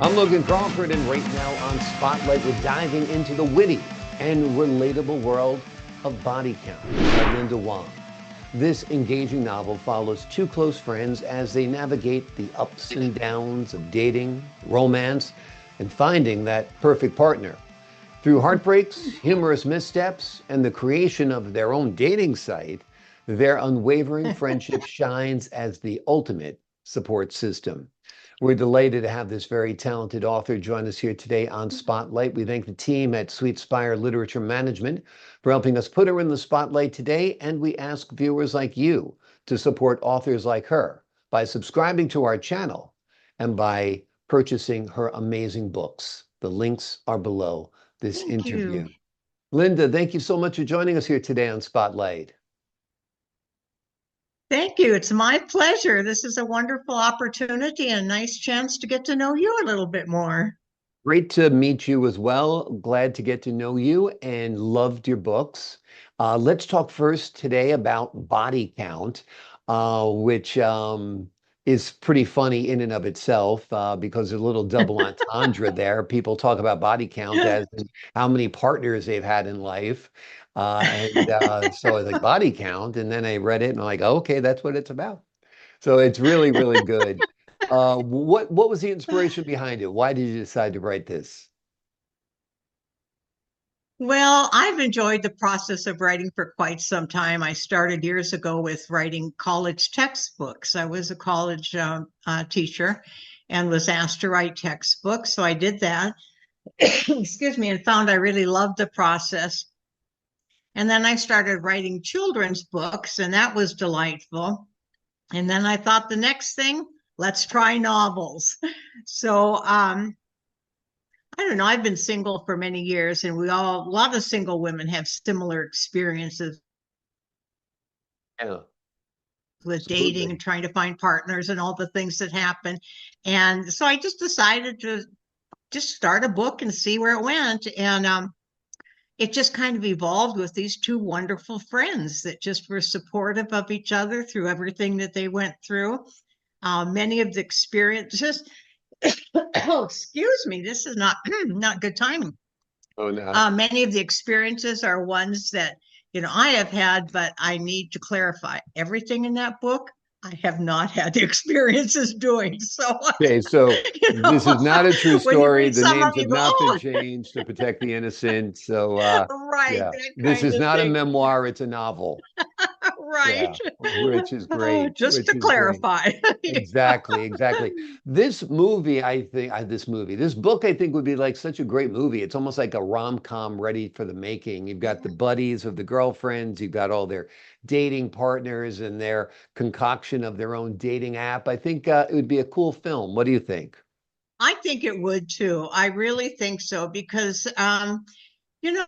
I'm Logan Crawford, and right now on Spotlight, we're diving into the witty and relatable world of Body Count by Linda Wong. This engaging novel follows two close friends as they navigate the ups and downs of dating, romance, and finding that perfect partner. Through heartbreaks, humorous missteps, and the creation of their own dating site, their unwavering friendship shines as the ultimate support system. We're delighted to have this very talented author join us here today on Spotlight. We thank the team at Sweet Spire Literature Management for helping us put her in the spotlight today, and we ask viewers like you to support authors like her by subscribing to our channel and by purchasing her amazing books. The links are below this Thank interview. you. Linda, thank you so much for joining us here today on Spotlight. Thank you. It's my pleasure. This is a wonderful opportunity and a nice chance to get to know you a little bit more. Great to meet you as well. Glad to get to know you and loved your books. Let's talk first today about Body Count, which is pretty funny in and of itself because there's a little double entendre there. People talk about body count as in how many partners they've had in life. So I was like, body count. And then I read it and I'm like, okay, that's what it's about. So it's really, really good. What was the inspiration behind it? Why did you decide to write this? Well, I've enjoyed the process of writing for quite some time. I started years ago with writing college textbooks. I was a college teacher and was asked to write textbooks. So I did that, excuse me, and found I really loved the process. And then I started writing children's books, and that was delightful. And then I thought the next thing, let's try novels. So I don't know, I've been single for many years, and a lot of single women have similar experiences Yeah, with dating absolutely. and trying to find partners and all the things that happen. And so I just decided to just start a book and see where it went. And it just kind of evolved with these two wonderful friends that just were supportive of each other through everything that they went through. Many of the experiences, oh, excuse me, this is not not good timing. Oh, no. Many of the experiences are ones that I have had, but I need to clarify everything in that book. I have not had the experiences doing so. Okay, so you this is know, not a true when you story. read The some of names them, you have go, not been "Oh, changed to protect the innocent. So, right, yeah, that this kind is of not a thing." memoir, it's a novel. Right. Yeah, which is great, Just which to is great. clarify. Exactly, exactly. This movie, I think, this book, I think would be like such a great movie. It's almost like a rom-com ready for the making. You've got the buddies of the girlfriends, you've got all their dating partners and their concoction of their own dating app. I think it would be a cool film. What do you think? I think it would too. I really think so because you know,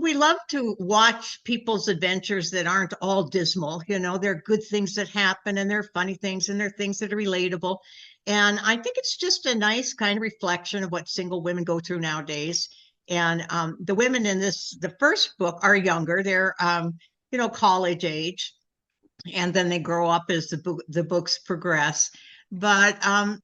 we love to watch people's adventures that aren't all dismal. There are good things that happen and there are funny things and there are things that are relatable. And I think it's just a nice kind of reflection of what single women go through nowadays. And the women in the first book are younger. They're, college age, and then they grow up as the books progress. But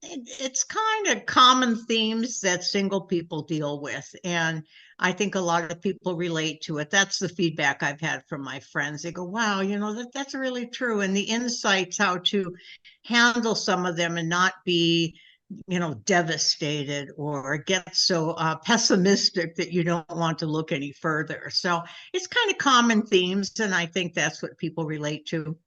it's kind of common themes that single people deal with, and I think a lot of people relate to it. That's the feedback I've had from my friends. They go, "Wow, that's really true," and the insights how to handle some of them and not be devastated or get so pessimistic that you don't want to look any further. So it's kind of common themes, and I think that's what people relate to.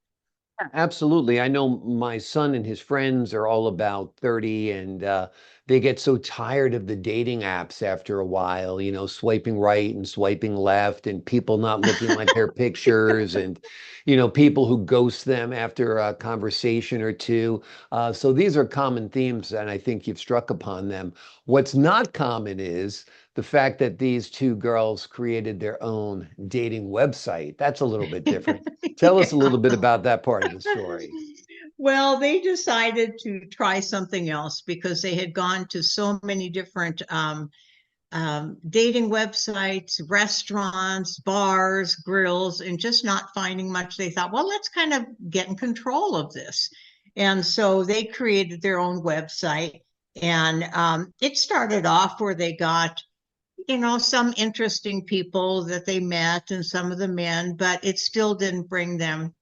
Absolutely. I know my son and his friends are all about 30 and they get so tired of the dating apps after a while, swiping right and swiping left and people not looking like their pictures and, people who ghost them after a conversation or two. So these are common themes and I think you've struck upon them. What's not common is the fact that these two girls created their own dating website. That's a little bit different. Tell us a Yeah. little bit about that part of the story. Well, they decided to try something else because they had gone to so many different dating websites, restaurants, bars, grills, and just not finding much. They thought, well, let's kind of get in control of this. And so they created their own website. And it started off where they got, some interesting people that they met and some of the men, but it still didn't bring them,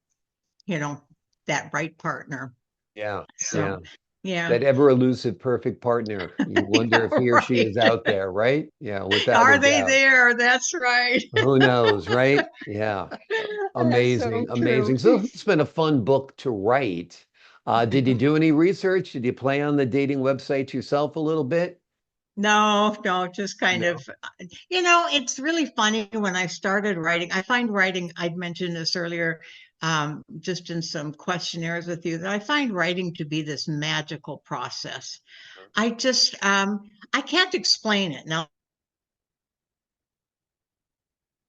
you know, that right partner. Yeah, yeah. So, yeah. That ever elusive perfect partner. You wonder Yeah, if he or she is right. out there, right? Yeah, without a Are they doubt. there? That's right. Who knows, right? Yeah. That's so Amazing, true. amazing. So it's been a fun book to write. Did you do any research? Did you play on the dating website yourself a little bit? No, no, just kind of, No. it's really funny when I started writing. I find writing, I'd mentioned this earlier, just in some questionnaires with you, that I find writing to be this magical process. I just, I can't explain it. Now,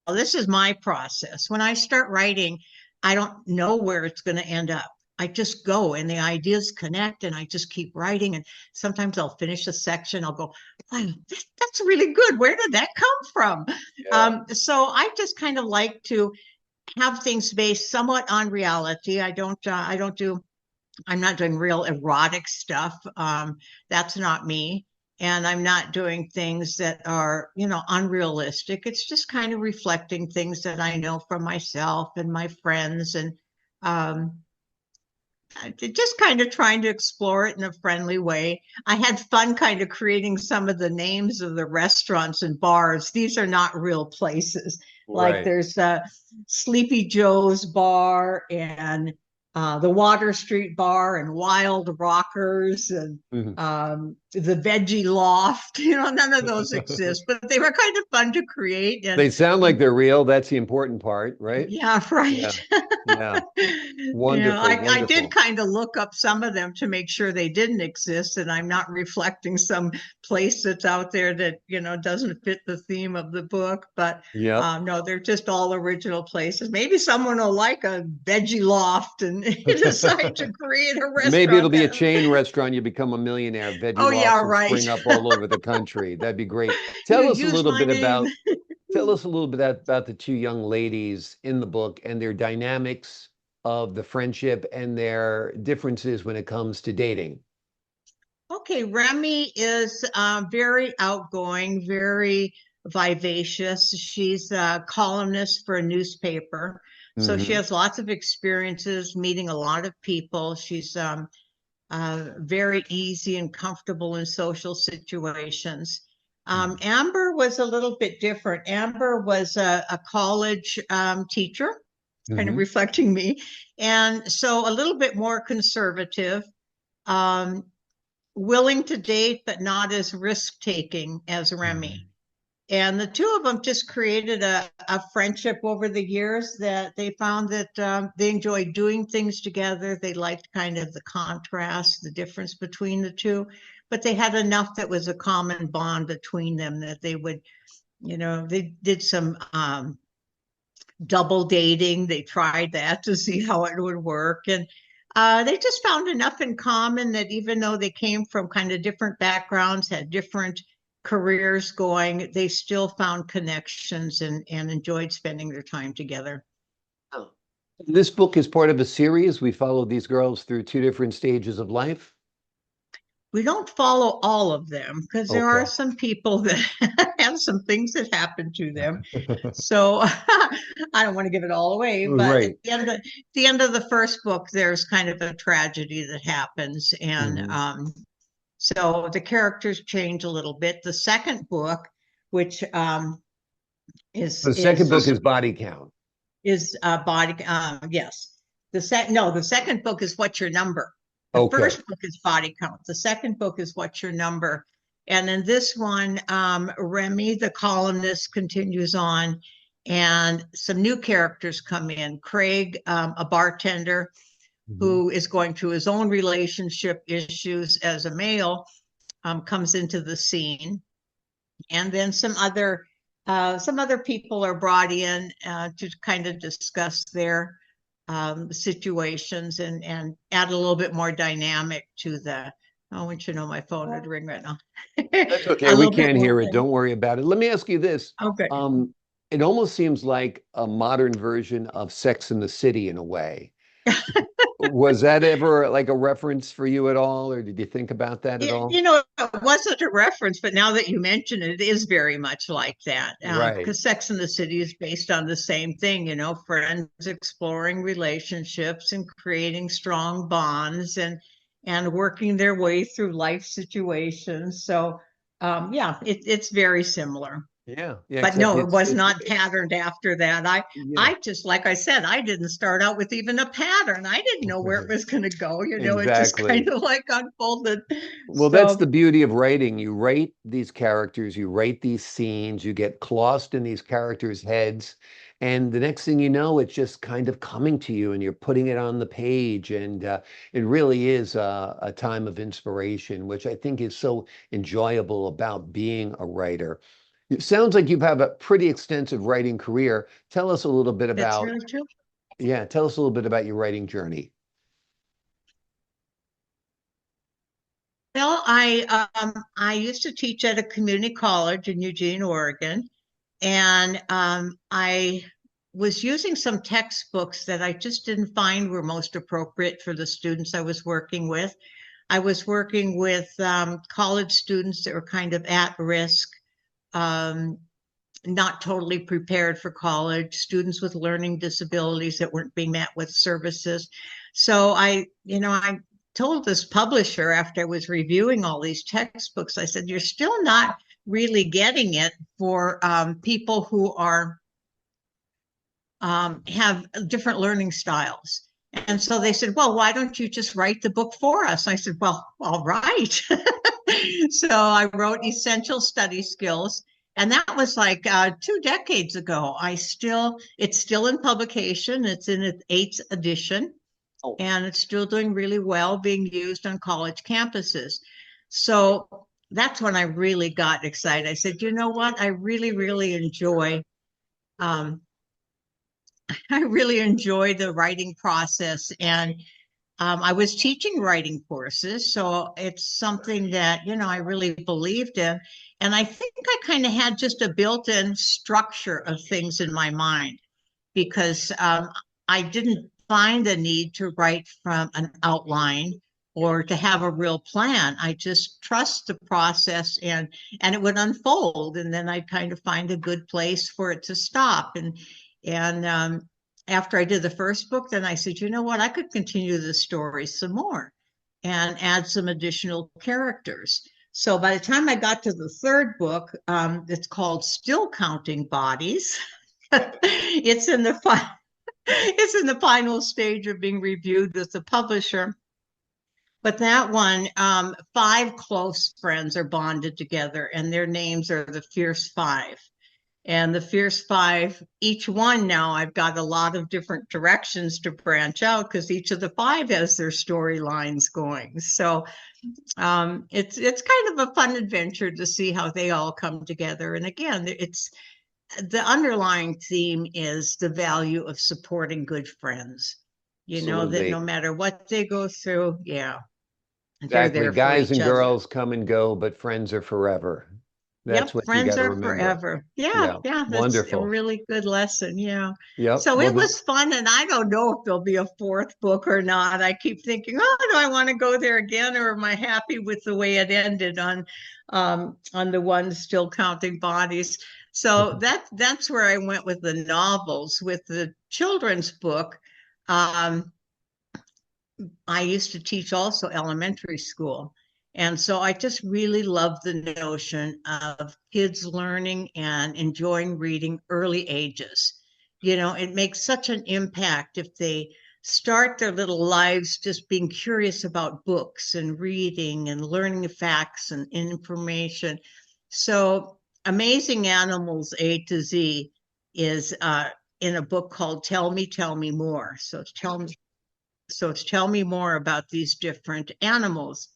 this is my process. When I start writing, I don't know where it's going to end up. I just go and the ideas connect and I just keep writing. And sometimes I'll finish a section. I'll go, wow, that's really good. Where did that come from? Yeah. So I just kind of like to have things based somewhat on reality. I'm not doing real erotic stuff. That's not me. And I'm not doing things that are, unrealistic. It's just kind of reflecting things that I know from myself and my friends and um, just kind of trying to explore it in a friendly way. I had fun kind of creating some of the names of the restaurants and bars. These are not real places. Like Right. there's Sleepy Joe's Bar and the Water Street Bar and Wild Rockers and Mhm. the Veggie Loft. None of those exist, but they were kind of fun to create. And They sound like they're real. That's the important part, right? yeah, Yeah. right. Yeah. Yeah, Wonderful, I did wonderful. kind of look up some of them to make sure they didn't exist, and I'm not reflecting some place that's out there that, doesn't fit the theme of the book. But Yep. no, they're just all original places. Maybe someone will like a veggie loft and decide to create a Maybe it'll restaurant be a there. chain restaurant. You become a millionaire. Veggie Oh, yeah, lofts will right. spring up all over the country. That'd be great. You Tell us a use little my bit name. about Tell us a little bit about the two young ladies in the book and their dynamics of the friendship and their differences when it comes to dating. Okay, Remy is very outgoing, very vivacious. She's a columnist for a newspaper. So she Hmm. has lots of experiences meeting a lot of people. She's very easy and comfortable in social situations. Amber was a little bit different. Amber was a college teacher, kind of Hmm. reflecting me, and so a little bit more conservative. Um, Willing to date, but not as risk taking as Remy. And the two of them just created a friendship over the years that they found that they enjoyed doing things together. They liked kind of the contrast, the difference between the two, but they had enough that was a common bond between them that they would, they did some double dating. They tried that to see how it would work. And they just found enough in common that even though they came from kind of different backgrounds, had different careers going, they still found connections and enjoyed spending their time together. Oh. This book is part of a series. We follow these girls through two different stages of life. We don't follow all of them because there are Okay. some people that have some things that happen to them. So I don't want to give it all away, but at Right. the end of the first book, there's kind of a tragedy that happens, and Hmm. so the characters change a little bit. The second book, which is The second book is Body Count. body, yes. The second book is What's Your Number. The Okay. first book is Body Count. The second book is What's Your Number. And in this one, Remy, the columnist, continues on, and some new characters come in. Craig, a bartender Mhm. who is going through his own relationship issues as a male, comes into the scene. And then some other people are brought in to kind of discuss their situations and add a little bit more dynamic to the. I want you to know my phone would ring right now. That's okay. A We little bit can't more. hear it. Don't worry about it. Let me ask you this. Okay. It almost seems like a modern version of Sex in the City in a way. Was that ever like a reference for you at all, or did you think about that at all? It wasn't a reference, but now that you mention it, it is very much like that. Right. Because Sex and the City is based on the same thing, friends exploring relationships and creating strong bonds and working their way through life situations. So, yeah, it's very similar. Yeah. Yeah. But Except no, it was it's not patterned after that. yeah. I just, like I said, I didn't start out with even a pattern. I didn't know where it was going to go. It just kind Exactly. of like unfolded. Well, that's the So beauty of writing. You write these characters, you write these scenes, you get lost in these characters' heads, and the next thing you know, it's just kind of coming to you, and you're putting it on the page, and it really is a time of inspiration, which I think is so enjoyable about being a writer. It sounds like you've had a pretty extensive writing career. Tell us a little bit that's about, really true. yeah, tell us a little bit about your writing journey. Well, I used to teach at a community college in Eugene, Oregon, and I was using some textbooks that I just didn't find were most appropriate for the students I was working with. I was working with college students that were kind of at risk, um, not totally prepared for college, students with learning disabilities that weren't being met with services. So I told this publisher after I was reviewing all these textbooks, I said, you're still not really getting it for people who are have different learning styles. And so they said, well, why don't you just write the book for us? I said, well, all right. So I wrote Essential Study Skills. And that was like 2 decades ago. It's still in publication. It's in its 8th edition, Oh, and it's still doing really well being used on college campuses. So that's when I really got excited. I said, you know what? Really enjoy um, I really enjoy the writing process. And I was teaching writing courses. So it's something that, I really believed in. And I think I kind of had just a built in structure of things in my mind because I didn't find the need to write from an outline or to have a real plan. I just trust the process and it would unfold, and then I'd kind of find a good place for it to stop. And after I did the first book, then I said, you know what, I could continue the story some more and add some additional characters. So by the time I got to the third book, it's called Still Counting Bodies. it's in the it's in the final stage of being reviewed with the publisher. But that one, 5 close friends are bonded together, and their names are the Fierce Five. And the Fierce Five, each one now, I've got a lot of different directions to branch out because each of the 5 has their storylines going. So it's kind of a fun adventure to see how they all come together. And again, it's the underlying theme is the value of supporting good friends. That no absolutely. matter what they go through, yeah, they're Exactly. there for Guys each and other. girls come and go, but friends are forever. That's Yep, what you friends got to are remember. forever. Yeah, Yeah. yeah, that's a Wonderful. really good lesson. Yeah. Yep. So Well, it the, was fun, and I don't know if there'll be a fourth book or not. I keep thinking, oh, do I want to go there again, or am I happy with the way it ended on the one Still Counting Bodies? So that's where I went with the novels. With the children's book, um, I used to teach also elementary school. And so I just really love the notion of kids learning and enjoying reading early ages. It makes such an impact if they start their little lives just being curious about books and reading and learning the facts and information. So Amazing Animals A to Z is in a book called Tell Me More. So tell me more about these different animals.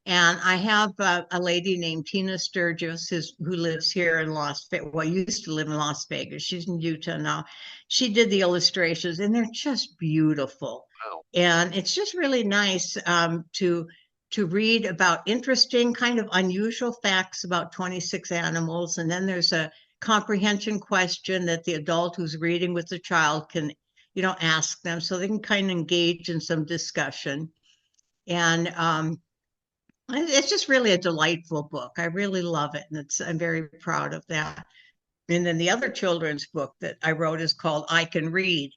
And I have a lady named Tina Sturgis who lives here in Las Vegas. Well, used to live in Las Vegas. She's in Utah now. She did the illustrations, and they're just beautiful. wow. And it's just really nice to read about interesting, kind of unusual facts about 26 animals. And then there's a comprehension question that the adult who's reading with the child can ask them so they can kind of engage in some discussion. And it's just really a delightful book. I really love it, and I'm very proud of that. And then the other children's book that I wrote is called I Can Read.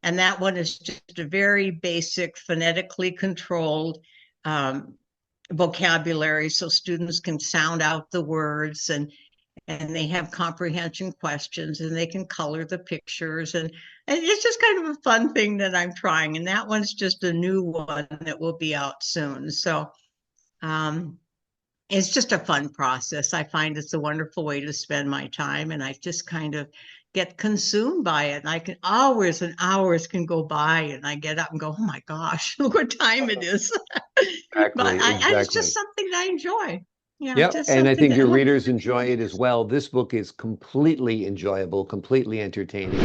And that one is just a very basic, phonetically controlled vocabulary so students can sound out the words, and they have comprehension questions, and they can color the pictures. And it's just kind of a fun thing that I'm trying. And that one's just a new one that will be out soon. So it's just a fun process. I find it's a wonderful way to spend my time, and I just kind of get consumed by it. And I can hours and hours can go by, and I get up and go, oh my gosh, look what time it is. Exactly, But it's exactly. just something that I enjoy. Yeah, Yep, just and I something think that your helps. readers enjoy it as well. This book is completely enjoyable, completely entertaining.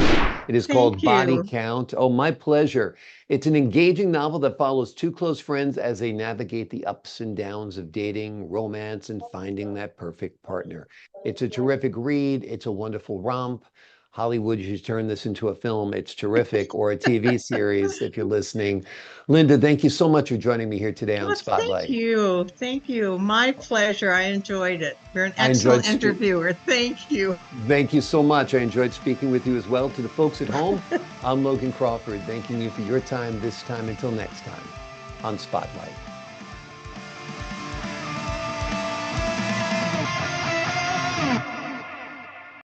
It is Thank called Body you. Count. Oh, my pleasure. It's an engaging novel that follows two close friends as they navigate the ups and downs of dating, romance, and finding that perfect partner. It's a terrific read. It's a wonderful romp. Hollywood, you should turn this into a film. It's terrific, or a TV series if you're listening. Linda, thank you so much for joining me here today on Well, thank Spotlight. you. Thank you. My pleasure. I enjoyed it. You're an I enjoyed excellent interviewer. Thank you. Thank you so much. I enjoyed speaking with you as well. To the folks at home, I'm Logan Crawford, thanking you for your time this time. Until next time on Spotlight.